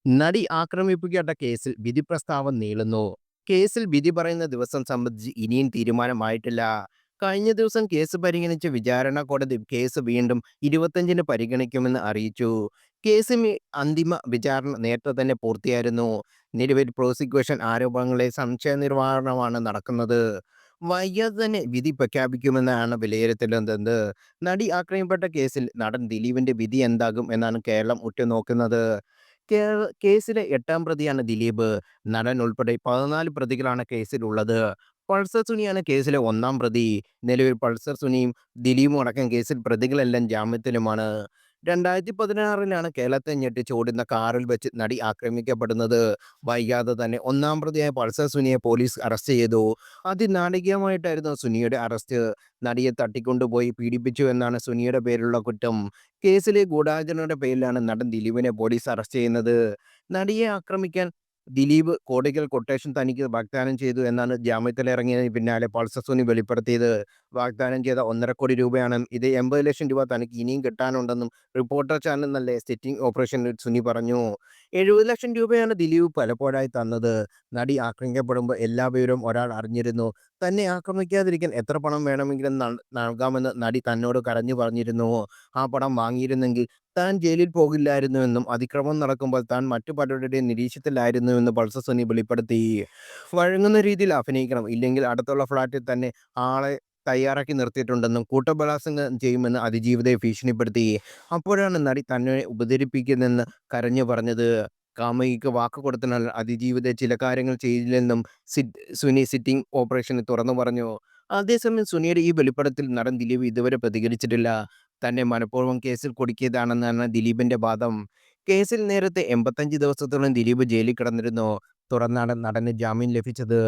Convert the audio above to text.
നടി ആക്രമിക്കപ്പെട്ട കേസിൽ വിധി പ്രസ്താവം നീളുന്നു. കേസിൽ വിധി പറയുന്ന ദിവസം സംബന്ധിച്ച് ഇനിയും തീരുമാനമായിട്ടില്ല. കഴിഞ്ഞ ദിവസം കേസ് പരിഗണിച്ച വിചാരണ കോടതി കേസ് വീണ്ടും 25-ന് പരിഗണിക്കുമെന്ന് അറിയിച്ചു. കേസിൽ അന്തിമ വിചാരണ നേരത്തെ തന്നെ പൂർത്തിയായിരുന്നു. നിലവിൽ പ്രോസിക്യൂഷൻ ആരോപണങ്ങളെ സംശയ നിർവ്വഹണമാണ് നടക്കുന്നത്. വൈകാതെ തന്നെ വിധി പ്രഖ്യാപിക്കുമെന്നാണ് വിലയിരുത്തലുന്നത്. നടി ആക്രമിക്കപ്പെട്ട കേസിൽ നടൻ ദിലീപിന്റെ വിധി എന്താകും എന്നാണ് കേരളം ഉറ്റുനോക്കുന്നത്. കേസിലെ 8-ാം പ്രതിയാണ് ദിലീപ്. നടൻ ഉൾപ്പെടെ 14 പ്രതികളാണ് കേസിലുള്ളത്. പൾസർ സുനിയാണ് കേസിലെ 1-ാം പ്രതി. നിലവിൽ പൾസർ സുനിയും ദിലീപും അടക്കം കേസിൽ പ്രതികളെല്ലാം ജാമ്യത്തിലുമാണ്. 2016-ലാണ് കേരളത്തെ ഞെട്ടിച്ചോടുന്ന കാറിൽ വെച്ച് നടി ആക്രമിക്കപ്പെടുന്നത്. വൈകാതെ തന്നെ 1-ാം പ്രതിയായ പൾസർ സുനിയെ പോലീസ് അറസ്റ്റ് ചെയ്തു. അതിനാടകീയമായിട്ടായിരുന്നു സുനിയുടെ അറസ്റ്റ്. നടിയെ തട്ടിക്കൊണ്ടുപോയി പീഡിപ്പിച്ചു എന്നാണ് സുനിയുടെ പേരിലുള്ള കുറ്റം. കേസിലെ ഗൂഢാലോചനയുടെ പേരിലാണ് നടൻ ദിലീപിനെ പോലീസ് അറസ്റ്റ് ചെയ്യുന്നത്. നടിയെ ആക്രമിക്കാൻ ദിലീപ് കോടികൾ കൊട്ടേഷൻ തനിക്ക് വാഗ്ദാനം ചെയ്തു എന്നാണ് ജാമ്യത്തിലിറങ്ങിയതിന് പിന്നാലെ പൾസർ സുനി വെളിപ്പെടുത്തിയത്. വാഗ്ദാനം ചെയ്ത 1.5 കോടി രൂപയാണ്. ഇത് 80 ലക്ഷം രൂപ തനിക്ക് ഇനിയും കിട്ടാനുണ്ടെന്നും റിപ്പോർട്ടർ ചാനൽ നല്ല സിറ്റിംഗ് ഓപ്പറേഷനിൽ സുനി പറഞ്ഞു. 70 ലക്ഷം രൂപയാണ് ദിലീപ് പലപ്പോഴായി തന്നത്. നടി ആക്രമിക്കപ്പെടുമ്പോൾ എല്ലാ വിവരവും ഒരാൾ അറിഞ്ഞിരുന്നു. തന്നെ ആക്രമിക്കാതിരിക്കാൻ എത്ര പണം വേണമെങ്കിലും നൽകാമെന്ന് നടി തന്നോട് കരഞ്ഞു പറഞ്ഞിരുന്നു. ആ പണം വാങ്ങിയിരുന്നെങ്കിൽ താൻ ജയിലിൽ പോകില്ലായിരുന്നുവെന്നും അതിക്രമം നടക്കുമ്പോൾ താൻ മറ്റു പലരുടെയും നിരീക്ഷണത്തിലായിരുന്നുവെന്ന് പൾസർ സുനി വെളിപ്പെടുത്തി. വഴങ്ങുന്ന രീതിയിൽ അഭിനയിക്കണം, ഇല്ലെങ്കിൽ അടുത്തുള്ള ഫ്ളാറ്റിൽ തന്നെ ആളെ തയ്യാറാക്കി നിർത്തിയിട്ടുണ്ടെന്നും കൂട്ടബലാത്സംഗം ചെയ്യുമെന്ന് അതിജീവിതയെ ഭീഷണിപ്പെടുത്തി. അപ്പോഴാണ് നടി തന്നെ ഉപദ്രവിപ്പിക്കുന്നെന്ന് കരഞ്ഞു പറഞ്ഞത്. കാമുകിക്ക് വാക്ക് കൊടുത്തതിനാൽ അതിജീവിത ചില കാര്യങ്ങൾ ചെയ്തില്ലെന്നും സുനി സിറ്റിംഗ് ഓപ്പറേഷനിൽ തുറന്നു പറഞ്ഞു. അതേസമയം സുനിയുടെ ഈ വെളിപ്പെടുത്തൽ നടൻ ദിലീപ് ഇതുവരെ പ്രതികരിച്ചിട്ടില്ല. തന്നെ മനഃപൂർവ്വം കേസിൽ കുടുക്കിയതാണെന്നാണ് ദിലീപിന്റെ വാദം. കേസിൽ നേരത്തെ 85 ദിവസത്തോളം ദിലീപ് ജയിലിൽ കിടന്നിരുന്നു. തുടർന്നാണ് നടന് ജാമ്യം ലഭിച്ചത്.